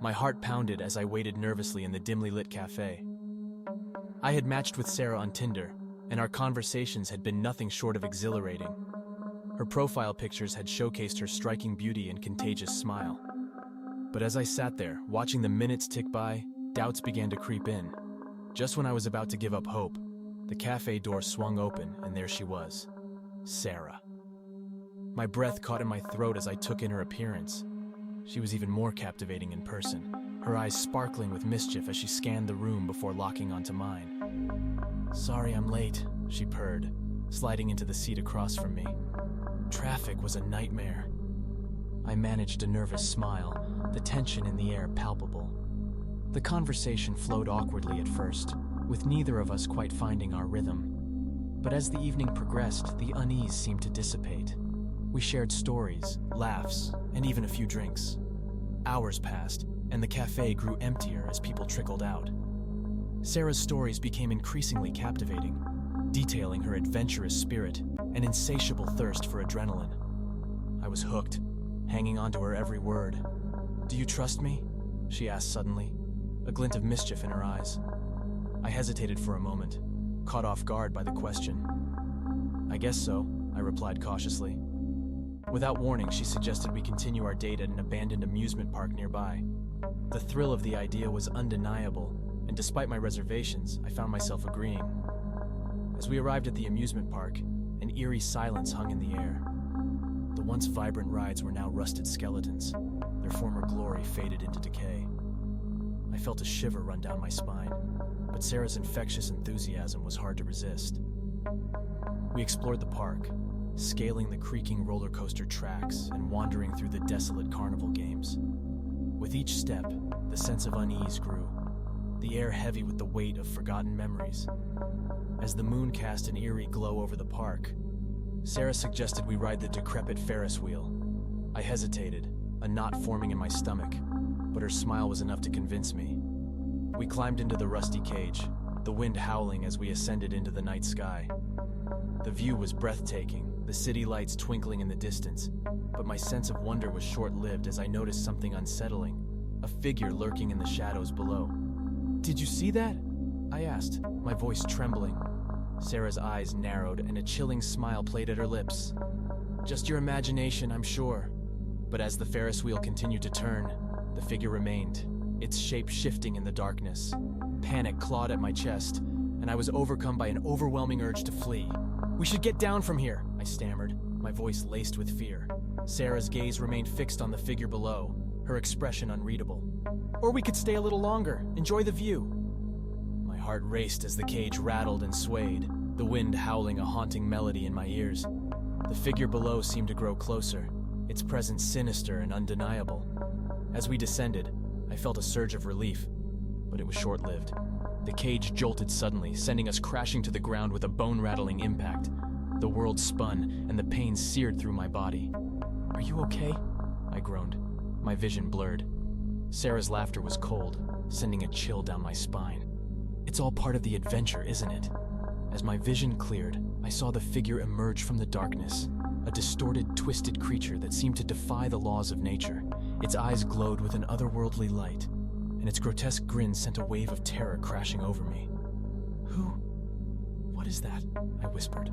My heart pounded as I waited nervously in the dimly lit cafe. I had matched with Sarah on Tinder, and our conversations had been nothing short of exhilarating. Her profile pictures had showcased her striking beauty and contagious smile. But as I sat there, watching the minutes tick by, doubts began to creep in. Just when I was about to give up hope, the cafe door swung open, and there she was, Sarah. My breath caught in my throat as I took in her appearance. She was even more captivating in person, her eyes sparkling with mischief as she scanned the room before locking onto mine. "Sorry I'm late," she purred, sliding into the seat across from me. Traffic was a nightmare. I managed a nervous smile, the tension in the air palpable. The conversation flowed awkwardly at first, with neither of us quite finding our rhythm. But as the evening progressed, the unease seemed to dissipate. We shared stories, laughs, and even a few drinks. Hours passed, and the cafe grew emptier as people trickled out. Sarah's stories became increasingly captivating, detailing her adventurous spirit and insatiable thirst for adrenaline. I was hooked, hanging on to her every word. "Do you trust me?" she asked suddenly, a glint of mischief in her eyes. I hesitated for a moment, caught off guard by the question. "I guess so," I replied cautiously. Without warning, she suggested we continue our date at an abandoned amusement park nearby. The thrill of the idea was undeniable, and despite my reservations, I found myself agreeing. As we arrived at the amusement park, an eerie silence hung in the air. The once vibrant rides were now rusted skeletons, their former glory faded into decay. I felt a shiver run down my spine, but Sarah's infectious enthusiasm was hard to resist. We explored the park, scaling the creaking roller coaster tracks and wandering through the desolate carnival games. With each step, the sense of unease grew, the air heavy with the weight of forgotten memories. As the moon cast an eerie glow over the park, Sarah suggested we ride the decrepit Ferris wheel. I hesitated, a knot forming in my stomach, but her smile was enough to convince me. We climbed into the rusty cage, the wind howling as we ascended into the night sky. The view was breathtaking, the city lights twinkling in the distance, but my sense of wonder was short-lived as I noticed something unsettling, a figure lurking in the shadows below. "Did you see that?" I asked, my voice trembling. Sarah's eyes narrowed and a chilling smile played at her lips. "Just your imagination, I'm sure." But as the Ferris wheel continued to turn, the figure remained, its shape shifting in the darkness. Panic clawed at my chest, and I was overcome by an overwhelming urge to flee. "We should get down from here," I stammered, my voice laced with fear. Sarah's gaze remained fixed on the figure below, her expression unreadable. "Or we could stay a little longer, enjoy the view." My heart raced as the cage rattled and swayed, the wind howling a haunting melody in my ears. The figure below seemed to grow closer, its presence sinister and undeniable. As we descended, I felt a surge of relief, but it was short-lived. The cage jolted suddenly, sending us crashing to the ground with a bone-rattling impact. The world spun, and the pain seared through my body. "Are you okay?" I groaned, my vision blurred. Sarah's laughter was cold, sending a chill down my spine. "It's all part of the adventure, isn't it?" As my vision cleared, I saw the figure emerge from the darkness, a distorted, twisted creature that seemed to defy the laws of nature. Its eyes glowed with an otherworldly light, and its grotesque grin sent a wave of terror crashing over me. What is that?" I whispered,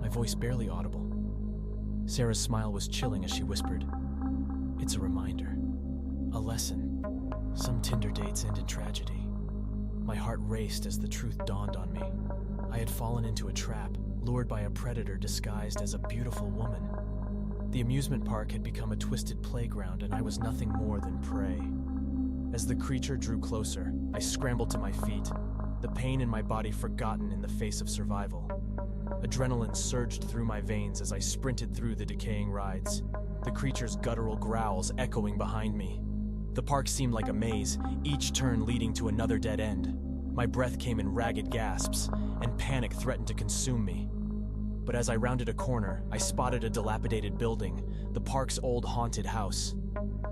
my voice barely audible. Sarah's smile was chilling as she whispered, "It's a reminder, a lesson. Some Tinder dates end in tragedy." My heart raced as the truth dawned on me. I had fallen into a trap, lured by a predator disguised as a beautiful woman. The amusement park had become a twisted playground, and I was nothing more than prey. As the creature drew closer, I scrambled to my feet, the pain in my body forgotten in the face of survival. Adrenaline surged through my veins as I sprinted through the decaying rides, the creature's guttural growls echoing behind me. The park seemed like a maze, each turn leading to another dead end. My breath came in ragged gasps, and panic threatened to consume me. But as I rounded a corner, I spotted a dilapidated building, the park's old haunted house.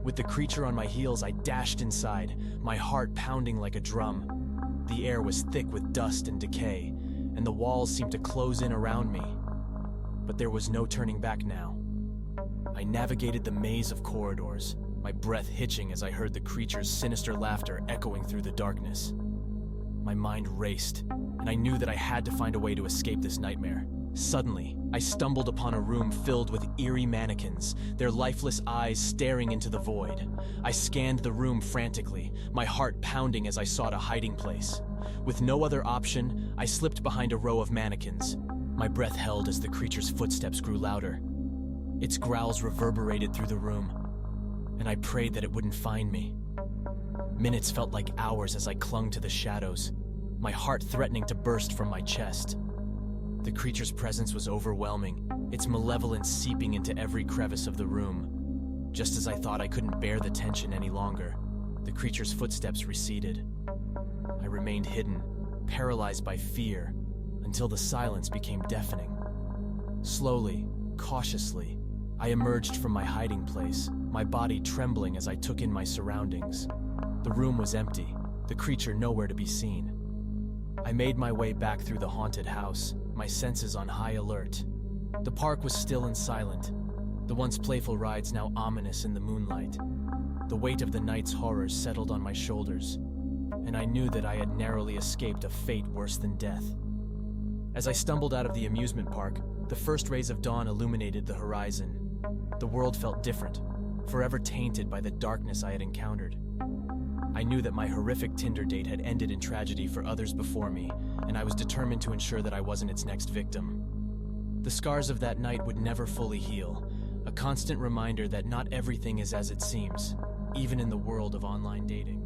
With the creature on my heels, I dashed inside, my heart pounding like a drum. The air was thick with dust and decay, and the walls seemed to close in around me. But there was no turning back now. I navigated the maze of corridors, my breath hitching as I heard the creature's sinister laughter echoing through the darkness. My mind raced, and I knew that I had to find a way to escape this nightmare. Suddenly, I stumbled upon a room filled with eerie mannequins, their lifeless eyes staring into the void. I scanned the room frantically, my heart pounding as I sought a hiding place. With no other option, I slipped behind a row of mannequins. My breath held as the creature's footsteps grew louder. Its growls reverberated through the room, and I prayed that it wouldn't find me. Minutes felt like hours as I clung to the shadows, my heart threatening to burst from my chest. The creature's presence was overwhelming, its malevolence seeping into every crevice of the room. Just as I thought I couldn't bear the tension any longer, the creature's footsteps receded. I remained hidden, paralyzed by fear, until the silence became deafening. Slowly, cautiously, I emerged from my hiding place, my body trembling as I took in my surroundings. The room was empty, the creature nowhere to be seen. I made my way back through the haunted house, my senses on high alert. The park was still and silent, the once playful rides now ominous in the moonlight. The weight of the night's horrors settled on my shoulders, and I knew that I had narrowly escaped a fate worse than death. As I stumbled out of the amusement park, the first rays of dawn illuminated the horizon. The world felt different, forever tainted by the darkness I had encountered. I knew that my horrific Tinder date had ended in tragedy for others before me, and I was determined to ensure that I wasn't its next victim. The scars of that night would never fully heal, a constant reminder that not everything is as it seems, even in the world of online dating.